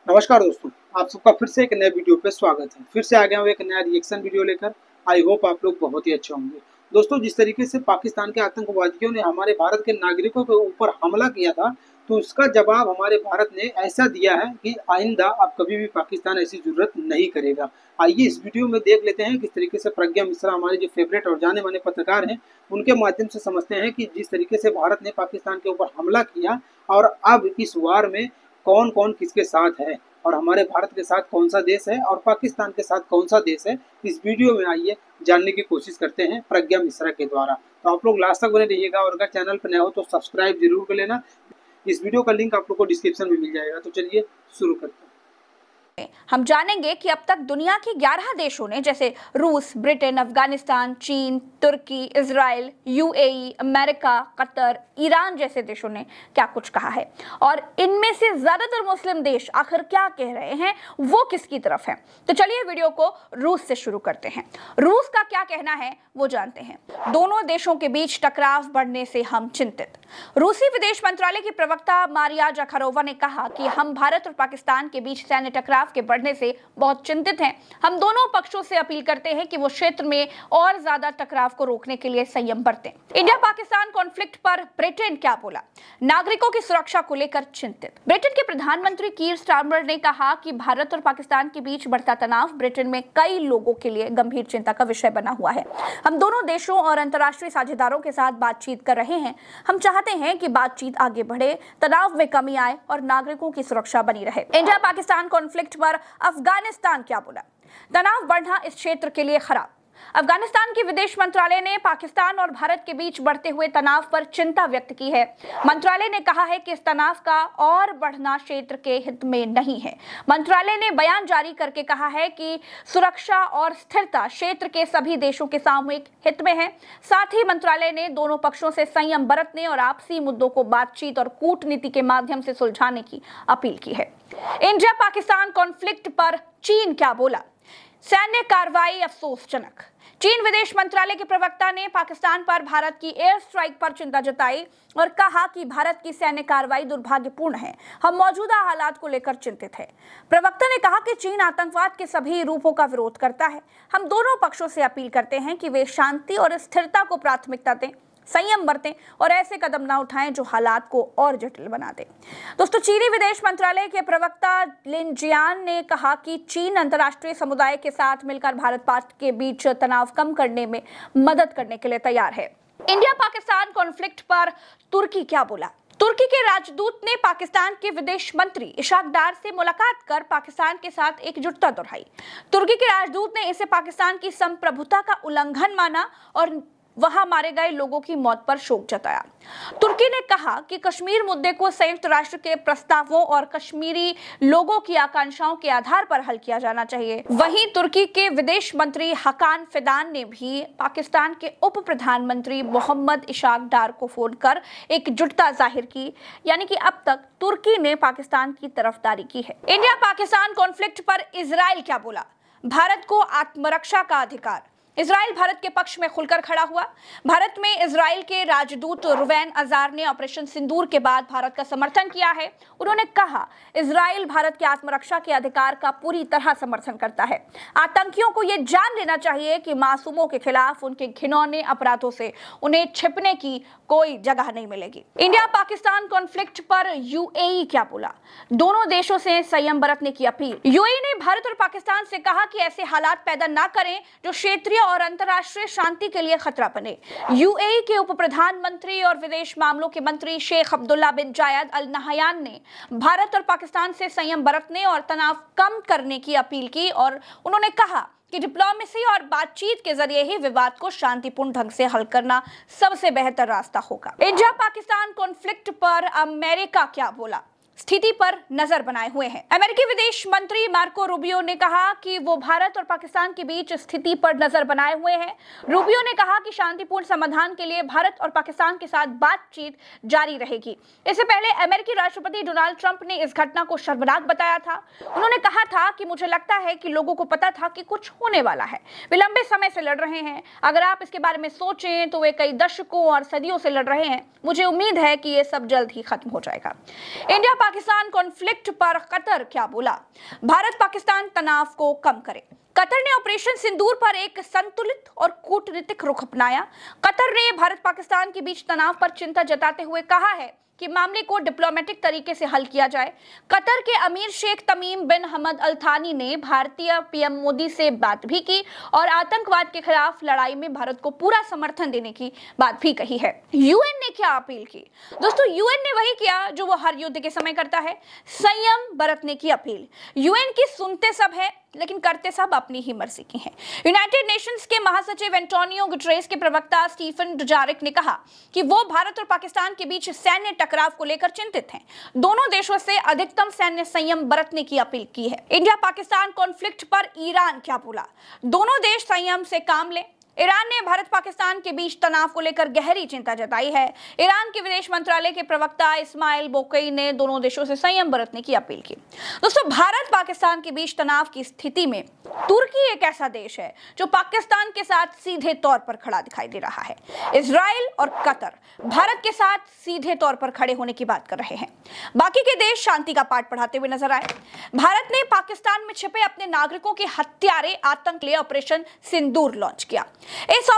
नमस्कार दोस्तों, आप सबका फिर से एक नए वीडियो पे स्वागत है। फिर से आ गया हूँ एक नया रिएक्शन वीडियो लेकर। आई होप आप लोग बहुत ही अच्छे होंगे। दोस्तों, जिस तरीके से पाकिस्तान के आतंकवादियों ने हमारे भारत के नागरिकों के ऊपर हमला किया था, तो उसका जवाब हमारे भारत ने ऐसा दिया है कि आइंदा अब कभी भी पाकिस्तान ऐसी जरूरत नहीं करेगा। आइए इस वीडियो में देख लेते हैं किस तरीके से प्रज्ञा मिश्रा, हमारे जो फेवरेट और जाने माने पत्रकार हैं, उनके माध्यम से समझते हैं कि जिस तरीके से भारत ने पाकिस्तान के ऊपर हमला किया और अब इस वार में कौन कौन किसके साथ है और हमारे भारत के साथ कौन सा देश है और पाकिस्तान के साथ कौन सा देश है। इस वीडियो में आइए जानने की कोशिश करते हैं प्रज्ञा मिश्रा के द्वारा। तो आप लोग लास्ट तक बने रहिएगा और अगर चैनल पर नए हो तो सब्सक्राइब जरूर कर लेना। इस वीडियो का लिंक आप लोग को डिस्क्रिप्शन में मिल जाएगा। तो चलिए शुरू करते हैं। हम जानेंगे कि अब तक दुनिया के 11 देशों ने, जैसे रूस, ब्रिटेन, अफगानिस्तान, चीन, तुर्की, Israel, UAE, America, Qatar, Iran जैसे देशों ने क्या कुछ कहा है और इनमें से ज्यादातर मुस्लिम देश आखिर क्या कह रहे हैं, वो किसकी तरफ है। तो चलिए वीडियो को रूस से शुरू करते हैं। रूस का क्या कहना है वो जानते हैं। दोनों देशों के बीच टकराव बढ़ने से हम चिंतित। रूसी विदेश मंत्रालय की प्रवक्ता मारिया जाखारोवा ने कहा कि हम भारत और पाकिस्तान के बीच सैन्य टकराव के बढ़ने से बहुत चिंतित हैं। हम दोनों पक्षों से अपील करते हैं कि वो क्षेत्र में और ज्यादा टकराव को रोकने के लिए संयम बरतें। इंडिया पाकिस्तान कॉन्फ्लिक्ट पर ब्रिटेन क्या बोला? नागरिकों की सुरक्षा को लेकर चिंतित। ब्रिटेन के प्रधानमंत्री कीर स्टारमर ने कहा कि भारत और पाकिस्तान के बीच बढ़ता तनाव ब्रिटेन में कई लोगों के लिए गंभीर चिंता का विषय बना हुआ है। हम दोनों देशों और अंतर्राष्ट्रीय साझेदारों के साथ बातचीत कर रहे हैं। हम चाहते हैं कि बातचीत आगे बढ़े, तनाव में कमी आए और नागरिकों की सुरक्षा बनी रहे। इंडिया पाकिस्तान कॉन्फ्लिक्ट पर अफगानिस्तान क्या बोला? तनाव बढ़ना इस क्षेत्र के लिए खराब। अफगानिस्तान के विदेश मंत्रालय ने पाकिस्तान और भारत के बीच बढ़ते हुए तनाव पर चिंता व्यक्त की है। मंत्रालय ने कहा है कि इस तनाव का और बढ़ना क्षेत्र के हित में नहीं है। मंत्रालय ने बयान जारी करके कहा है कि सुरक्षा और स्थिरता क्षेत्र के सभी देशों के सामूहिक हित में है। साथ ही मंत्रालय ने दोनों पक्षों से संयम बरतने और आपसी मुद्दों को बातचीत और कूटनीति के माध्यम से सुलझाने की अपील की है। इंडिया पाकिस्तान कॉन्फ्लिक्ट पर चीन क्या बोला? सैन्य कार्रवाई अफसोसजनक। चीन विदेश मंत्रालय के प्रवक्ता ने पाकिस्तान पर भारत की एयर स्ट्राइक पर चिंता जताई और कहा कि भारत की सैन्य कार्रवाई दुर्भाग्यपूर्ण है। हम मौजूदा हालात को लेकर चिंतित हैं। प्रवक्ता ने कहा कि चीन आतंकवाद के सभी रूपों का विरोध करता है। हम दोनों पक्षों से अपील करते हैं कि वे शांति और स्थिरता को प्राथमिकता दें, संयम बरतें और ऐसे कदम ना उठाएं जो हालात को और जटिल बना दें। दोस्तों, चीनी विदेश मंत्रालय के प्रवक्ता लिन जियान ने कहा कि चीन अंतर्राष्ट्रीय समुदाय के साथ मिलकर भारत पाक के बीच तनाव कम करने में मदद करने के लिए तैयार है। इंडिया पाकिस्तान कॉन्फ्लिक्ट पर तुर्की क्या बोला? तुर्की के राजदूत ने पाकिस्तान के विदेश मंत्री इशाक डार से मुलाकात कर पाकिस्तान के साथ एकजुटता दोहराई। तुर्की के राजदूत ने इसे पाकिस्तान की संप्रभुता का उल्लंघन माना और वहां मारे गए लोगों की मौत पर शोक जताया। तुर्की ने कहा कि कश्मीर मुद्दे को संयुक्त राष्ट्र के प्रस्तावों और कश्मीरी लोगों की आकांक्षाओं के आधार पर हल किया जाना चाहिए। वहीं तुर्की के विदेश मंत्री हकान फिदान ने भी पाकिस्तान के उप प्रधानमंत्री मोहम्मद इशाक डार को फोन कर एकजुटता जाहिर की, यानी कि अब तक तुर्की ने पाकिस्तान की तरफदारी की है। इंडिया पाकिस्तान कॉन्फ्लिक्ट पर इजराइल क्या बोला? भारत को आत्मरक्षा का अधिकार। इजराइल भारत के पक्ष में खुलकर खड़ा हुआ। भारत में इजराइल के राजदूत रुवैन अजार ने ऑपरेशन सिंदूर के बाद भारत का समर्थन किया है। उन्होंने कहा, इजराइल भारत के आत्मरक्षा के अधिकार का पूरी तरह समर्थन करता है। आतंकियों को यह जान लेना चाहिए कि मासूमों के खिलाफ उनके घिनौने अपराधों से उन्हें छिपने की कोई जगह नहीं मिलेगी। इंडिया पाकिस्तान कॉन्फ्लिक्ट पर यूएई क्या बोला? दोनों देशों से संयम बरतने की अपील। यूएई ने भारत और पाकिस्तान से कहा कि ऐसे हालात पैदा ना करें जो क्षेत्रीय और अंतर्राष्ट्रीय शांति के लिए खतरा बने। यूएई के उप प्रधानमंत्री और विदेश मामलों के मंत्री शेख अब्दुल्ला बिन जायद अल नहयान ने भारत और पाकिस्तान से संयम बरतने और तनाव कम करने की अपील की और उन्होंने कहा कि डिप्लोमेसी और बातचीत के जरिए ही विवाद को शांतिपूर्ण ढंग से हल करना सबसे बेहतर रास्ता होगा। इंडिया पाकिस्तान कॉन्फ्लिक्ट पर अमेरिका क्या बोला? स्थिति पर नजर बनाए हुए हैं। अमेरिकी विदेश मंत्री मार्को रूबियो ने कहा कि वो भारत और पाकिस्तान के बीच स्थिति पर नजर बनाए हुए हैं। रूबियो ने कहा कि शांतिपूर्ण समाधान के लिए भारत और पाकिस्तान के साथ बातचीत जारी रहेगी। इससे पहले अमेरिकी राष्ट्रपति डोनाल्ड ट्रंप ने इस घटना को शर्मनाक बताया था। उन्होंने कहा था कि मुझे लगता है कि लोगों को पता था कि कुछ होने वाला है। वे लंबे समय से लड़ रहे हैं। अगर आप इसके बारे में सोचें तो वे कई दशकों और सदियों से लड़ रहे हैं। मुझे उम्मीद है कि ये सब जल्द ही खत्म हो जाएगा। इंडिया पाकिस्तान कॉन्फ्लिक्ट पर कतर क्या बोला? भारत पाकिस्तान तनाव को कम करे। कतर ने ऑपरेशन सिंदूर पर एक संतुलित और कूटनीतिक रुख अपनाया। कतर ने भारत पाकिस्तान के बीच तनाव पर चिंता जताते हुए कहा है कि मामले को डिप्लोमेटिक तरीके से हल किया जाए। कतर के अमीर शेख तमीम बिन हमद अल थानी ने भारतीय पीएम मोदी से बात भी की और आतंकवाद के खिलाफ लड़ाई में भारत को पूरा समर्थन देने की बात भी कही है। यूएन ने क्या अपील की? दोस्तों, यूएन ने वही किया जो वो हर युद्ध के समय करता है, संयम बरतने की अपील। यूएन की सुनते सब है लेकिन करते सब अपनी ही मर्जी की हैं। यूनाइटेड नेशंस के महासचिव एंटोनियो गुटरेस के प्रवक्ता स्टीफन डुजारिक ने कहा कि वो भारत और पाकिस्तान के बीच सैन्य टकराव को लेकर चिंतित हैं। दोनों देशों से अधिकतम सैन्य संयम बरतने की अपील की है। इंडिया पाकिस्तान कॉन्फ्लिक्ट पर ईरान क्या बोला? दोनों देश संयम से काम लें। ईरान ने भारत पाकिस्तान के बीच तनाव को लेकर गहरी चिंता जताई है। ईरान के विदेश मंत्रालय के प्रवक्ता इस्माइल बोकई ने दोनों देशों से संयम बरतने की अपील की। दोस्तों, भारत पाकिस्तान के बीच तनाव की स्थिति में तुर्की एक ऐसा देश है जो पाकिस्तान के साथ सीधे तौर पर खड़ा दिखाई दे रहा है। इजराइल और कतर भारत के साथ सीधे तौर पर खड़े होने की बात कर रहे हैं। बाकी के देश शांति का पाठ पढ़ाते हुए नजर आए। भारत ने पाकिस्तान में छिपे अपने नागरिकों के हत्यारे आतंक लिए ऑपरेशन सिंदूर लॉन्च किया। इस